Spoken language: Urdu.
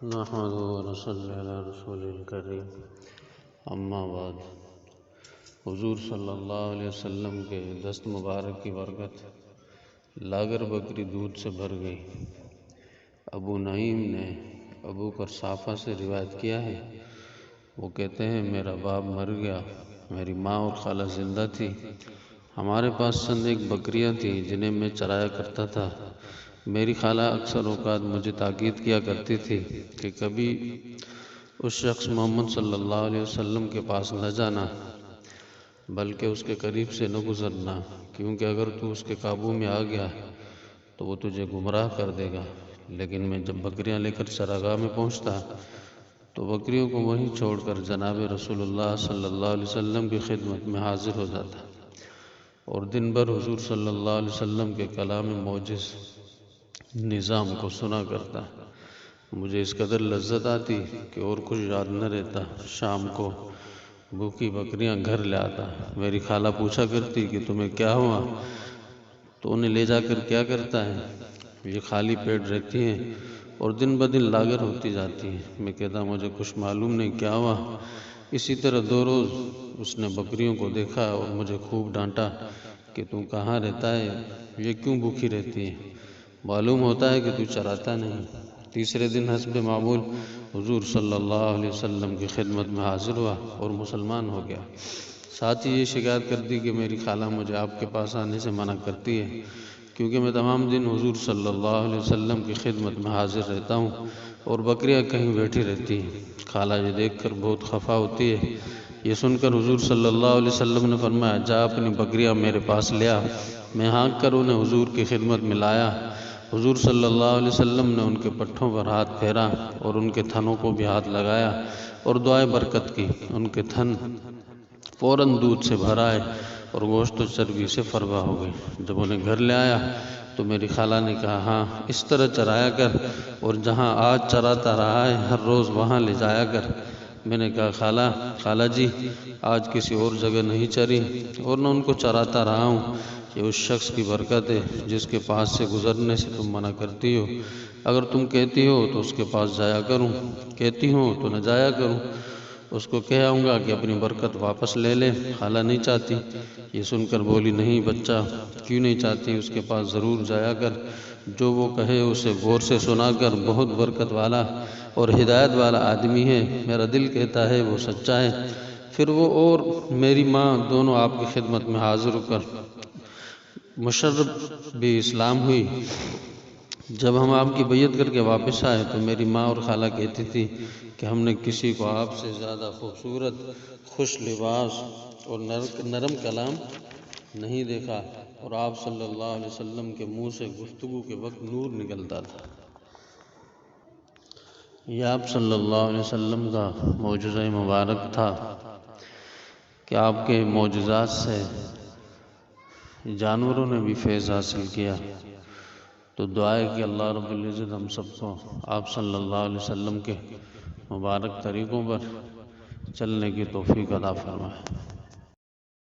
محمد ونصلی علی رسول الکریم، اما بعد۔ حضور صلی اللہ علیہ وسلم کے دست مبارک کی برکت لاغر بکری دودھ سے بھر گئی۔ ابو نعیم نے ابو قرصافہ سے روایت کیا ہے، وہ کہتے ہیں میرا باپ مر گیا، میری ماں اور خالہ زندہ تھی۔ ہمارے پاس چند ایک بکریاں تھیں جنہیں میں چرایا کرتا تھا۔ میری خالہ اکثر اوقات مجھے تاکید کیا کرتی تھی کہ کبھی اس شخص محمد صلی اللہ علیہ وسلم کے پاس نہ جانا، بلکہ اس کے قریب سے نہ گزرنا، کیونکہ اگر تو اس کے قابو میں آ گیا تو وہ تجھے گمراہ کر دے گا۔ لیکن میں جب بکریاں لے کر چراگاہ میں پہنچتا تو بکریوں کو وہیں چھوڑ کر جناب رسول اللہ صلی اللہ علیہ وسلم کی خدمت میں حاضر ہو جاتا اور دن بھر حضور صلی اللہ علیہ وسلم کے کلام موجز نظام کو سنا کرتا۔ مجھے اس قدر لذت آتی کہ اور کچھ یاد نہ رہتا۔ شام کو بھوکی بکریاں گھر لے آتا۔ میری خالہ پوچھا کرتی کہ تمہیں کیا ہوا، تو انہیں لے جا کر کیا کرتا ہے؟ یہ خالی پیٹ رہتی ہیں اور دن بدن لاغر ہوتی جاتی ہیں۔ میں کہتا مجھے کچھ معلوم نہیں کیا ہوا۔ اسی طرح 2 روز اس نے بکریوں کو دیکھا اور مجھے خوب ڈانٹا کہ تو کہاں رہتا ہے، یہ کیوں بھوکی رہتی ہے، معلوم ہوتا ہے کہ تو چراتا نہیں۔ تیسرے دن حسب معمول حضور صلی اللہ علیہ وسلم کی خدمت میں حاضر ہوا اور مسلمان ہو گیا۔ ساتھ ہی یہ شکایت کر دی کہ میری خالہ مجھے آپ کے پاس آنے سے منع کرتی ہے، کیونکہ میں تمام دن حضور صلی اللہ علیہ وسلم کی خدمت میں حاضر رہتا ہوں اور بکریاں کہیں بیٹھی رہتی ہیں۔ خالہ یہ دیکھ کر بہت خفا ہوتی ہے۔ یہ سن کر حضور صلی اللہ علیہ وسلم نے فرمایا جا اپنی بکریاں میرے پاس لے آ۔ میں ہانک کر انہیں حضور کی خدمت میں لایا۔ حضور صلی اللہ علیہ وسلم نے ان کے پٹھوں پر ہاتھ پھیرا اور ان کے تھنوں کو بھی ہاتھ لگایا اور دعائے برکت کی۔ ان کے تھن فوراً دودھ سے بھر آئے اور گوشت و چربی سے فربہ ہو گئے۔ جب انہیں گھر لے آیا تو میری خالہ نے کہا ہاں اس طرح چرایا کر اور جہاں آج چراتا رہا ہے ہر روز وہاں لے جایا کر۔ میں نے کہا خالہ جی آج کسی اور جگہ نہیں چری اور نہ ان کو چراتا رہا ہوں، یہ اس شخص کی برکت ہے جس کے پاس سے گزرنے سے تم منع کرتی ہو۔ اگر تم کہتی ہو تو اس کے پاس جایا کروں، کہتی ہو تو نہ جایا کروں۔ اس کو کہہ آؤں گا کہ اپنی برکت واپس لے لے۔ خالہ نہیں چاہتی۔ یہ سن کر بولی نہیں بچہ کیوں نہیں چاہتی، اس کے پاس ضرور جایا کر، جو وہ کہے اسے غور سے سنا کر، بہت برکت والا اور ہدایت والا آدمی ہے، میرا دل کہتا ہے وہ سچا ہے۔ پھر وہ اور میری ماں دونوں آپ کی خدمت میں حاضر ہو کر مشرب بھی اسلام ہوئی۔ جب ہم آپ کی بیعت کر کے واپس آئے تو میری ماں اور خالہ کہتی تھی کہ ہم نے کسی کو آپ سے زیادہ خوبصورت، خوش لباس اور نرم کلام نہیں دیکھا، اور آپ صلی اللہ علیہ وسلم کے منہ سے گفتگو کے وقت نور نکلتا تھا۔ یہ آپ صلی اللہ علیہ وسلم کا معجزہ مبارک تھا کہ آپ کے معجزات سے جانوروں نے بھی فیض حاصل کیا۔ تو دعا ہے کہ اللہ رب العزت ہم سب کو آپ صلی اللہ علیہ وسلم کے مبارک طریقوں پر چلنے کی توفیق عطا فرمائے۔